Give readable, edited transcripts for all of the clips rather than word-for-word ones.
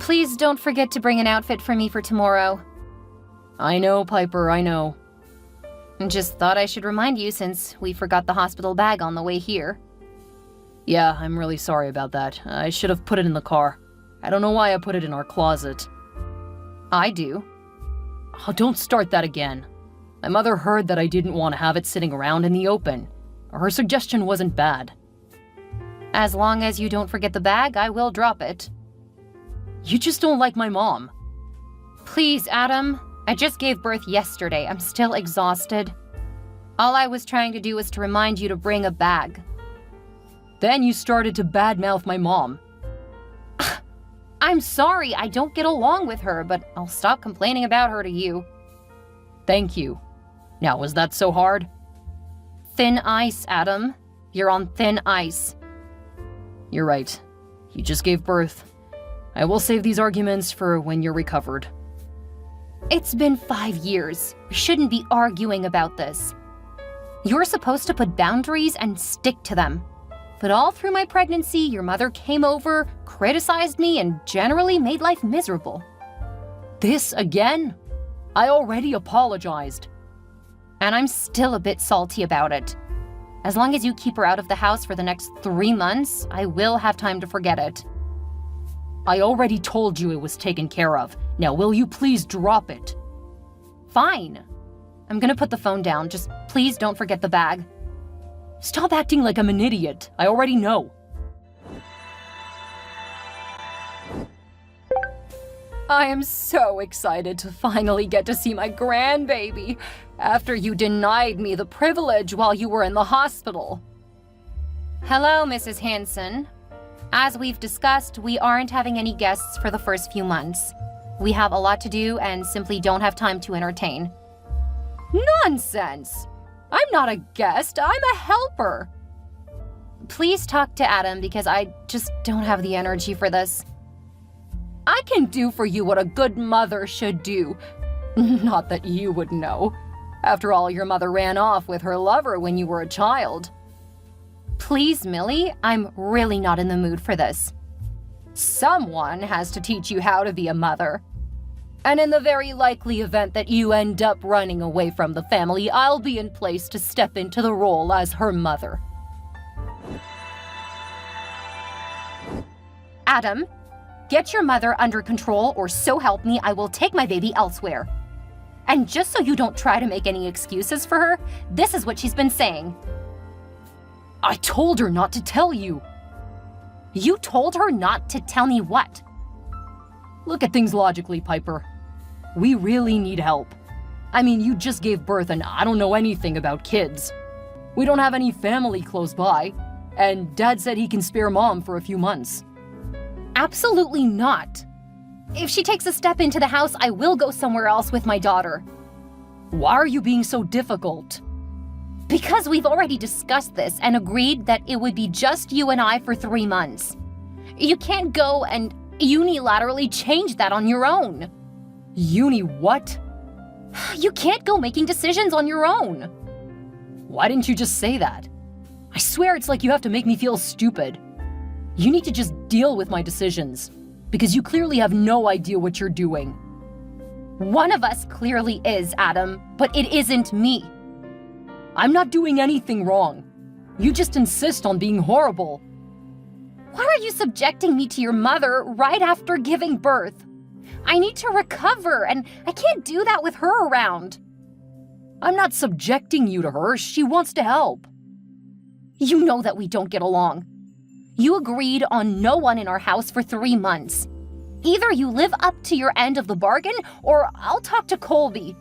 Please don't forget to bring an outfit for me for tomorrow. I know, Piper, I know. Just thought I should remind you since we forgot the hospital bag on the way here. Yeah, I'm really sorry about that. I should have put it in the car. I don't know why I put it in our closet. I do. Oh, don't start that again. My mother heard that I didn't want to have it sitting around in the open. Her suggestion wasn't bad. As long as you don't forget the bag, I will drop it. You just don't like my mom. Please, Adam. I just gave birth yesterday. I'm still exhausted. All I was trying to do was to remind you to bring a bag. Then you started to badmouth my mom. I'm sorry, I don't get along with her, but I'll stop complaining about her to you. Thank you. Now, was that so hard? Thin ice, Adam. You're on thin ice. You're right. You just gave birth. I will save these arguments for when you're recovered. It's been 5 years. We shouldn't be arguing about this. You're supposed to put boundaries and stick to them. But all through my pregnancy, your mother came over, criticized me, and generally made life miserable. This again? I already apologized. And I'm still a bit salty about it. As long as you keep her out of the house for the next 3 months, I will have time to forget it. I already told you it was taken care of. Now will you please drop it? Fine. I'm gonna put the phone down. Just please don't forget the bag. Stop acting like I'm an idiot. I already know. I am so excited to finally get to see my grandbaby after you denied me the privilege while you were in the hospital. Hello, Mrs. Hanson. As we've discussed, we aren't having any guests for the first few months. We have a lot to do and simply don't have time to entertain. Nonsense! I'm not a guest, I'm a helper. Please talk to Adam because I just don't have the energy for this. I can do for you what a good mother should do. Not that you would know. After all, your mother ran off with her lover when you were a child. Please, Millie, I'm really not in the mood for this. Someone has to teach you how to be a mother. And in the very likely event that you end up running away from the family, I'll be in place to step into the role as her mother. Adam, get your mother under control, or so help me, I will take my baby elsewhere. And just so you don't try to make any excuses for her, this is what she's been saying. I told her not to tell you. You told her not to tell me what? Look at things logically, Piper. We really need help. I mean, you just gave birth and I don't know anything about kids. We don't have any family close by, and Dad said he can spare Mom for a few months. Absolutely not. If she takes a step into the house, I will go somewhere else with my daughter. Why are you being so difficult? Because we've already discussed this and agreed that it would be just you and I for 3 months. You can't go and unilaterally change that on your own. What? You can't go making decisions on your own. Why didn't you just say that? I swear it's like you have to make me feel stupid. You need to just deal with my decisions, because you clearly have no idea what you're doing. One of us clearly is, Adam, but it isn't me. I'm not doing anything wrong. You just insist on being horrible. Why are you subjecting me to your mother right after giving birth? I need to recover, and I can't do that with her around. I'm not subjecting you to her. She wants to help. You know that we don't get along. You agreed on no one in our house for 3 months. Either you live up to your end of the bargain, or I'll talk to Colby.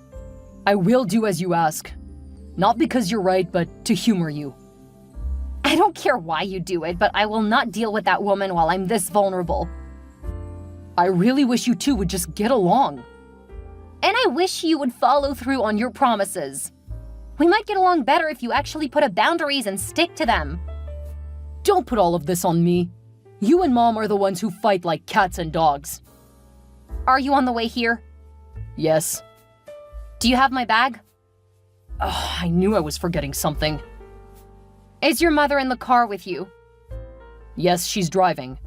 I will do as you ask. Not because you're right, but to humor you. I don't care why you do it, but I will not deal with that woman while I'm this vulnerable. I really wish you two would just get along. And I wish you would follow through on your promises. We might get along better if you actually put up boundaries and stick to them. Don't put all of this on me. You and Mom are the ones who fight like cats and dogs. Are you on the way here? Yes. Do you have my bag? Oh, I knew I was forgetting something. Is your mother in the car with you? Yes, she's driving.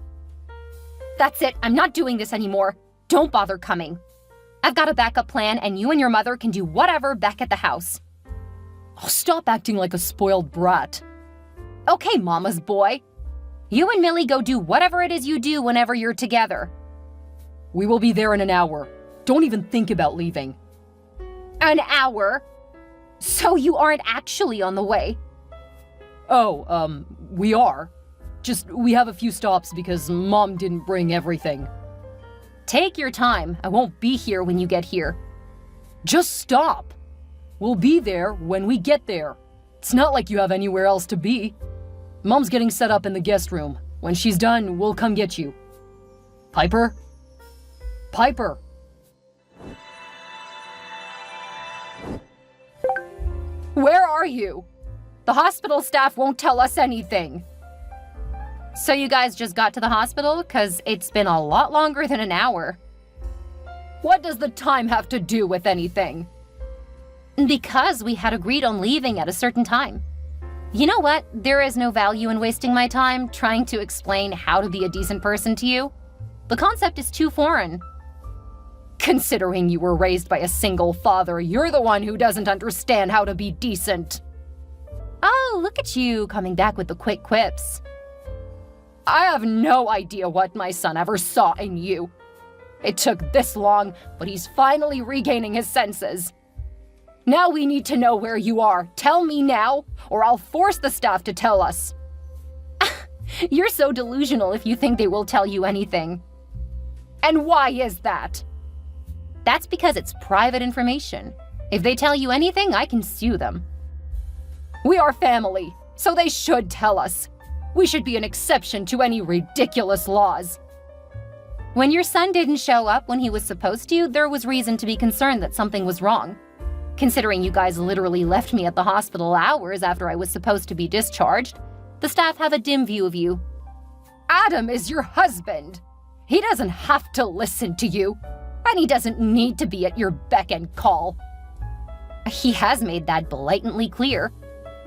That's it. I'm not doing this anymore. Don't bother coming. I've got a backup plan, and you and your mother can do whatever back at the house. Oh, stop acting like a spoiled brat. Okay, Mama's boy. You and Millie go do whatever it is you do whenever you're together. We will be there in an hour. Don't even think about leaving. An hour? So you aren't actually on the way? Oh, we are. Just, we have a few stops because Mom didn't bring everything. Take your time. I won't be here when you get here. Just stop. We'll be there when we get there. It's not like you have anywhere else to be. Mom's getting set up in the guest room. When she's done, we'll come get you. Piper? Piper! Where are you? The hospital staff won't tell us anything. So you guys just got to the hospital? 'Cause it's been a lot longer than an hour. What does the time have to do with anything? Because we had agreed on leaving at a certain time. You know what? There is no value in wasting my time trying to explain how to be a decent person to you. The concept is too foreign. Considering you were raised by a single father, you're the one who doesn't understand how to be decent. Oh, look at you coming back with the quick quips. I have no idea what my son ever saw in you. It took this long, but he's finally regaining his senses. Now we need to know where you are. Tell me now, or I'll force the staff to tell us. You're so delusional if you think they will tell you anything. And why is that? That's because it's private information. If they tell you anything, I can sue them. We are family, so they should tell us. We should be an exception to any ridiculous laws. When your son didn't show up when he was supposed to, there was reason to be concerned that something was wrong. Considering you guys literally left me at the hospital hours after I was supposed to be discharged, the staff have a dim view of you. Adam is your husband. He doesn't have to listen to you, and he doesn't need to be at your beck and call. He has made that blatantly clear.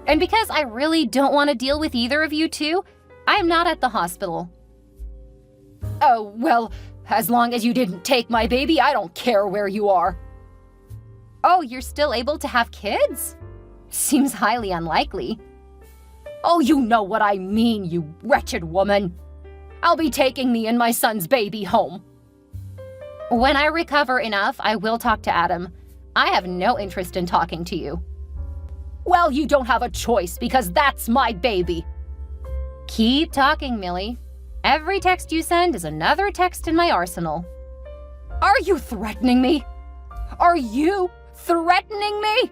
And because I really don't want to deal with either of you two, I'm not at the hospital. Oh, well, as long as you didn't take my baby, I don't care where you are. Oh, you're still able to have kids? Seems highly unlikely. Oh, you know what I mean, you wretched woman. I'll be taking me and my son's baby home. When I recover enough, I will talk to Adam. I have no interest in talking to you. Well, you don't have a choice because that's my baby. Keep talking, Millie. Every text you send is another text in my arsenal. Are you threatening me? Are you threatening me?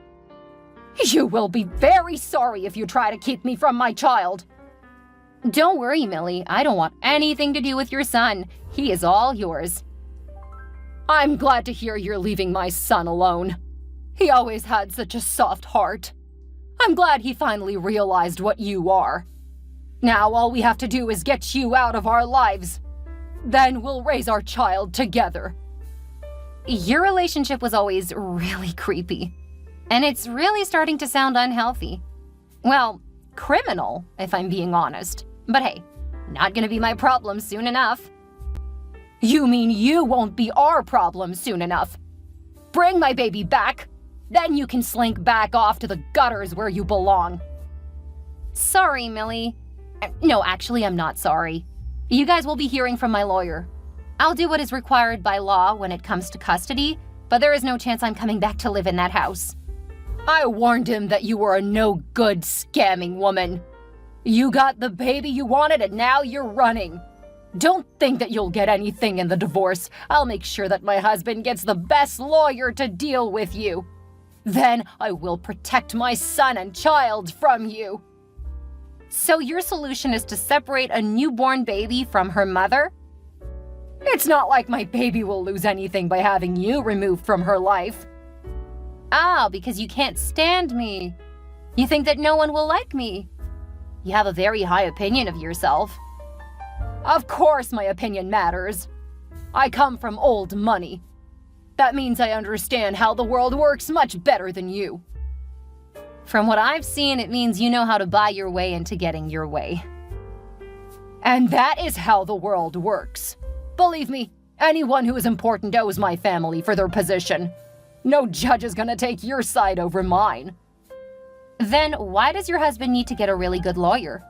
You will be very sorry if you try to keep me from my child. Don't worry, Millie. I don't want anything to do with your son. He is all yours. I'm glad to hear you're leaving my son alone. He always had such a soft heart. I'm glad he finally realized what you are. Now all we have to do is get you out of our lives. Then we'll raise our child together. Your relationship was always really creepy. And it's really starting to sound unhealthy. Well, criminal, if I'm being honest. But hey, not gonna be my problem soon enough. You mean you won't be our problem soon enough? Bring my baby back. Then you can slink back off to the gutters where you belong. Sorry, Millie. No, actually, I'm not sorry. You guys will be hearing from my lawyer. I'll do what is required by law when it comes to custody, but there is no chance I'm coming back to live in that house. I warned him that you were a no-good scamming woman. You got the baby you wanted and now you're running. Don't think that you'll get anything in the divorce. I'll make sure that my husband gets the best lawyer to deal with you. Then I will protect my son and child from you. So your solution is to separate a newborn baby from her mother? It's not like my baby will lose anything by having you removed from her life. Ah, because you can't stand me. You think that no one will like me. You have a very high opinion of yourself. Of course my opinion matters. I come from old money. That means I understand how the world works much better than you. From what I've seen, it means you know how to buy your way into getting your way. And that is how the world works. Believe me, anyone who is important owes my family for their position. No judge is gonna take your side over mine. Then why does your husband need to get a really good lawyer?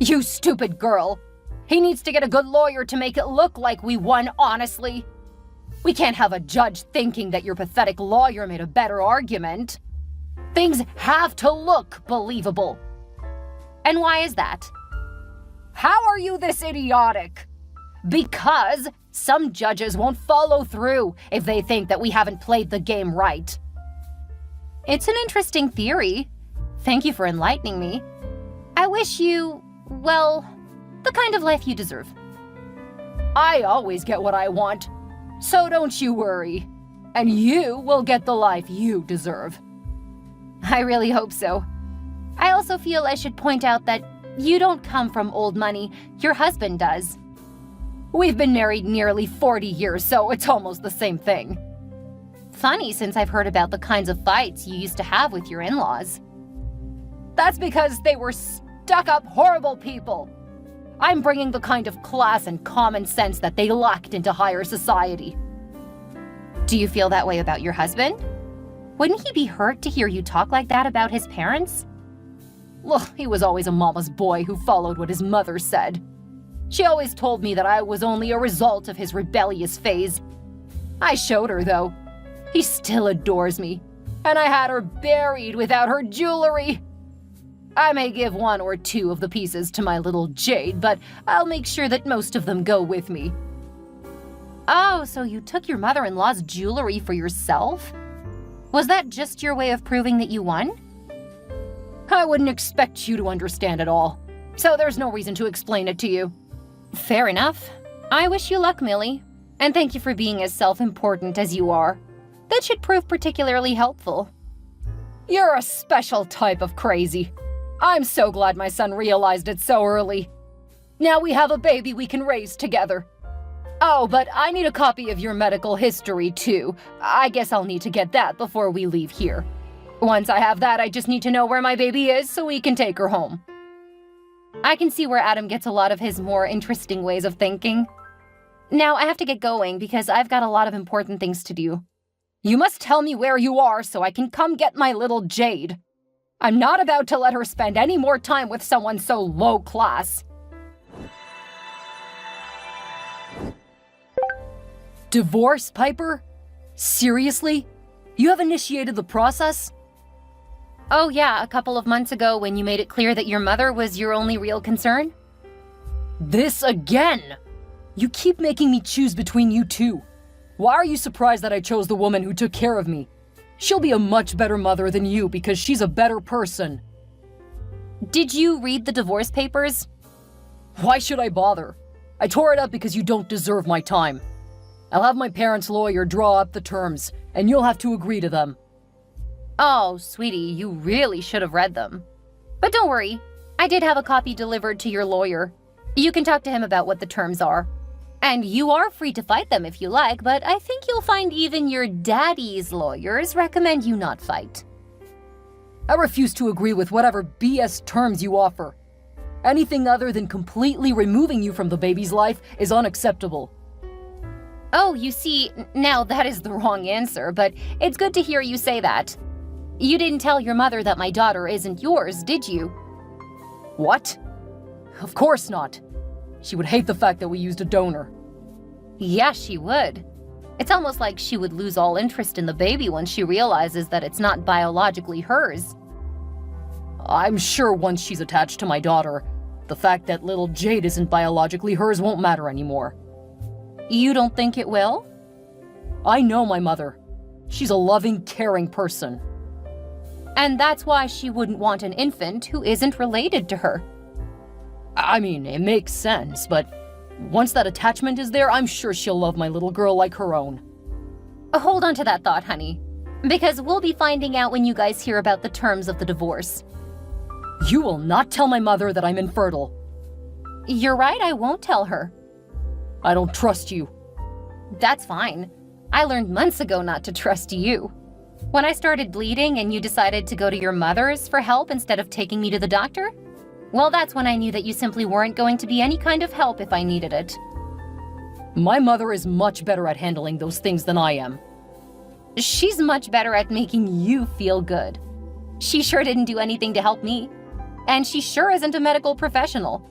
You stupid girl! He needs to get a good lawyer to make it look like we won honestly. We can't have a judge thinking that your pathetic lawyer made a better argument. Things have to look believable. And why is that? How are you this idiotic? Because some judges won't follow through if they think that we haven't played the game right. It's an interesting theory. Thank you for enlightening me. I wish you, well, the kind of life you deserve. I always get what I want, so don't you worry. And you will get the life you deserve. I really hope so. I also feel I should point out that you don't come from old money, your husband does. We've been married nearly 40 years, so it's almost the same thing. Funny, since I've heard about the kinds of fights you used to have with your in-laws. That's because they were stuck-up, horrible people. I'm bringing the kind of class and common sense that they lacked into higher society. Do you feel that way about your husband? Wouldn't he be hurt to hear you talk like that about his parents? Well, he was always a mama's boy who followed what his mother said. She always told me that I was only a result of his rebellious phase. I showed her, though. He still adores me, and I had her buried without her jewelry. I may give one or two of the pieces to my little Jade, but I'll make sure that most of them go with me. Oh, so you took your mother-in-law's jewelry for yourself? Was that just your way of proving that you won? I wouldn't expect you to understand it all, so there's no reason to explain it to you. Fair enough. I wish you luck, Millie, and thank you for being as self-important as you are. That should prove particularly helpful. You're a special type of crazy. I'm so glad my son realized it so early. Now we have a baby we can raise together. Oh, but I need a copy of your medical history, too. I guess I'll need to get that before we leave here. Once I have that, I just need to know where my baby is so we can take her home. I can see where Adam gets a lot of his more interesting ways of thinking. Now I have to get going because I've got a lot of important things to do. You must tell me where you are so I can come get my little Jade. I'm not about to let her spend any more time with someone so low class. Divorce, Piper? Seriously? You have initiated the process? Oh yeah, a couple of months ago when you made it clear that your mother was your only real concern? This again! You keep making me choose between you two. Why are you surprised that I chose the woman who took care of me? She'll be a much better mother than you because she's a better person. Did you read the divorce papers? Why should I bother? I tore it up because you don't deserve my time. I'll have my parents' lawyer draw up the terms, and you'll have to agree to them. Oh, sweetie, you really should have read them. But don't worry, I did have a copy delivered to your lawyer. You can talk to him about what the terms are. And you are free to fight them if you like, but I think you'll find even your daddy's lawyers recommend you not fight. I refuse to agree with whatever BS terms you offer. Anything other than completely removing you from the baby's life is unacceptable. Oh, you see, now that is the wrong answer, but it's good to hear you say that. You didn't tell your mother that my daughter isn't yours, did you? What? Of course not. She would hate the fact that we used a donor. Yeah, she would. It's almost like she would lose all interest in the baby when she realizes that it's not biologically hers. I'm sure once she's attached to my daughter, the fact that little Jade isn't biologically hers won't matter anymore. You don't think it will? I know my mother. She's a loving, caring person. And that's why she wouldn't want an infant who isn't related to her. I mean, it makes sense, but once that attachment is there, I'm sure she'll love my little girl like her own. Hold on to that thought, honey, because we'll be finding out when you guys hear about the terms of the divorce. You will not tell my mother that I'm infertile. You're right, I won't tell her. I don't trust you. That's fine. I learned months ago not to trust you. When I started bleeding and you decided to go to your mother's for help instead of taking me to the doctor, well, that's when I knew that you simply weren't going to be any kind of help if I needed it. My mother is much better at handling those things than I am. She's much better at making you feel good. She sure didn't do anything to help me. And she sure isn't a medical professional.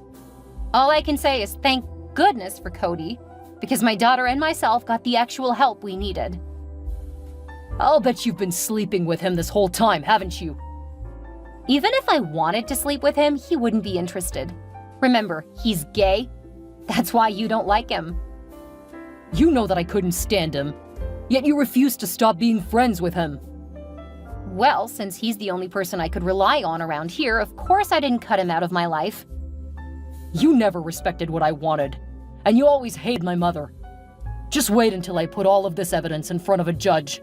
All I can say is thank goodness for Cody, because my daughter and myself got the actual help we needed. I'll bet you've been sleeping with him this whole time, haven't you? Even if I wanted to sleep with him, he wouldn't be interested. Remember, he's gay. That's why you don't like him. You know that I couldn't stand him, yet you refused to stop being friends with him. Well, since he's the only person I could rely on around here, of course I didn't cut him out of my life. You never respected what I wanted, and you always hated my mother. Just wait until I put all of this evidence in front of a judge.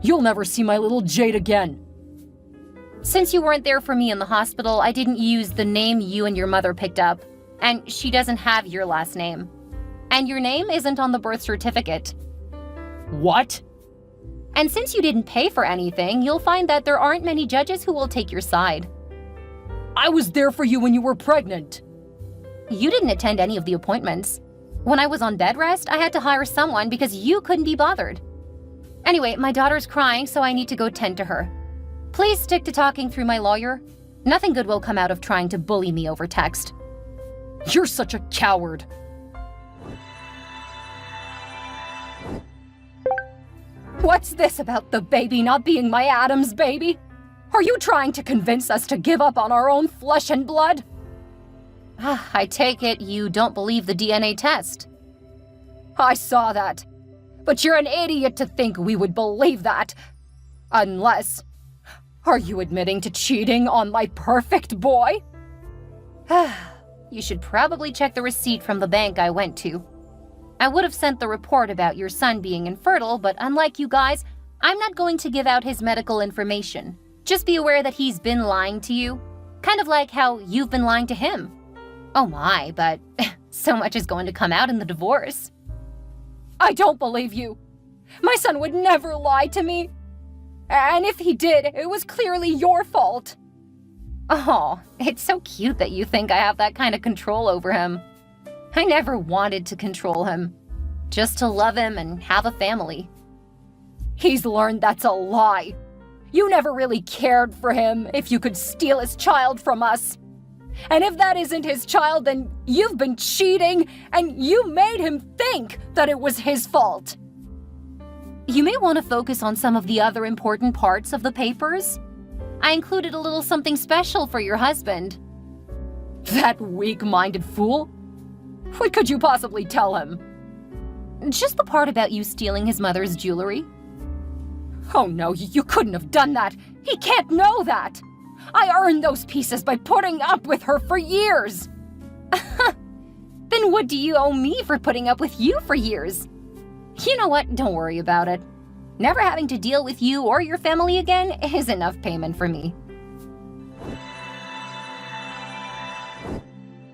You'll never see my little Jade again. Since you weren't there for me in the hospital, I didn't use the name you and your mother picked up, and she doesn't have your last name. And your name isn't on the birth certificate. What? And since you didn't pay for anything, you'll find that there aren't many judges who will take your side. I was there for you when you were pregnant. You didn't attend any of the appointments. When I was on bed rest, I had to hire someone because you couldn't be bothered. Anyway, my daughter's crying, so I need to go tend to her. Please stick to talking through my lawyer. Nothing good will come out of trying to bully me over text. You're such a coward. What's this about the baby not being my Adam's baby? Are you trying to convince us to give up on our own flesh and blood? I take it you don't believe the DNA test. I saw that. But you're an idiot to think we would believe that. Unless... Are you admitting to cheating on my perfect boy? You should probably check the receipt from the bank I went to. I would have sent the report about your son being infertile, but unlike you guys, I'm not going to give out his medical information. Just be aware that he's been lying to you. Kind of like how you've been lying to him. Oh my, but so much is going to come out in the divorce. I don't believe you. My son would never lie to me. And if he did, it was clearly your fault. Oh, it's so cute that you think I have that kind of control over him. I never wanted to control him. Just to love him and have a family. He's learned that's a lie. You never really cared for him if you could steal his child from us. And if that isn't his child, then you've been cheating, and you made him think that it was his fault. You may want to focus on some of the other important parts of the papers. I included a little something special for your husband. That weak-minded fool? What could you possibly tell him? Just the part about you stealing his mother's jewelry. Oh no, you couldn't have done that. He can't know that. I earned those pieces by putting up with her for years. Then what do you owe me for putting up with you for years? You know what? Don't worry about it. Never having to deal with you or your family again is enough payment for me.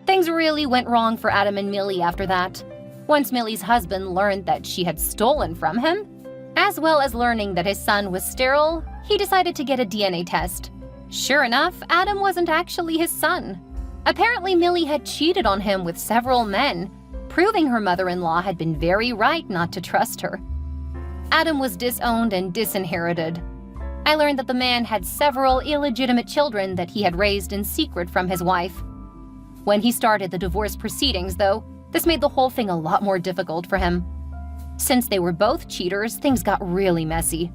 Things really went wrong for Adam and Millie after that. Once Millie's husband learned that she had stolen from him, as well as learning that his son was sterile, he decided to get a DNA test. Sure enough, Adam wasn't actually his son. Apparently, Millie had cheated on him with several men, proving her mother-in-law had been very right not to trust her. Adam was disowned and disinherited. I learned that the man had several illegitimate children that he had raised in secret from his wife. When he started the divorce proceedings, though, this made the whole thing a lot more difficult for him. Since they were both cheaters, things got really messy.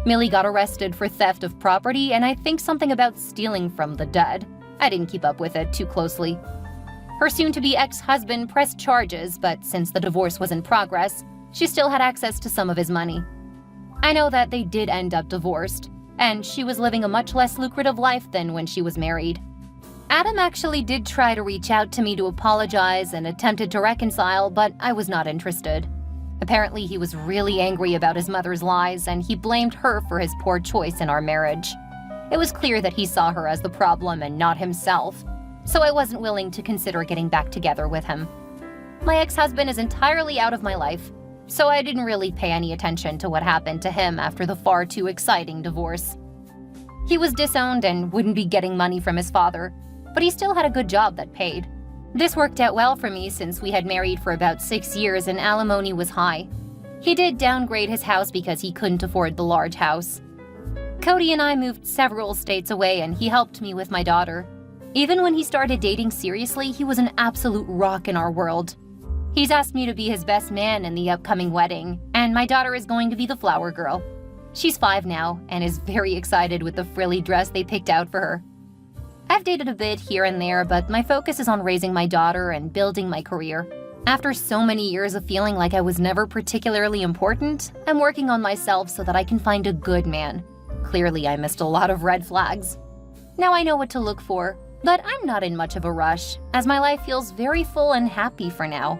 Millie got arrested for theft of property and I think something about stealing from the dead. I didn't keep up with it too closely. Her soon-to-be ex-husband pressed charges, but since the divorce was in progress, she still had access to some of his money. I know that they did end up divorced, and she was living a much less lucrative life than when she was married. Adam actually did try to reach out to me to apologize and attempted to reconcile, but I was not interested. Apparently, he was really angry about his mother's lies, and he blamed her for his poor choice in our marriage. It was clear that he saw her as the problem and not himself, so I wasn't willing to consider getting back together with him. My ex-husband is entirely out of my life, so I didn't really pay any attention to what happened to him after the far too exciting divorce. He was disowned and wouldn't be getting money from his father, but he still had a good job that paid. This worked out well for me since we had married for about 6 years and alimony was high. He did downgrade his house because he couldn't afford the large house. Cody and I moved several states away and he helped me with my daughter. Even when he started dating seriously, he was an absolute rock in our world. He's asked me to be his best man in the upcoming wedding, and my daughter is going to be the flower girl. She's 5 now and is very excited with the frilly dress they picked out for her. I've dated a bit here and there, but my focus is on raising my daughter and building my career. After so many years of feeling like I was never particularly important, I'm working on myself so that I can find a good man. Clearly, I missed a lot of red flags. Now I know what to look for, but I'm not in much of a rush, as my life feels very full and happy for now.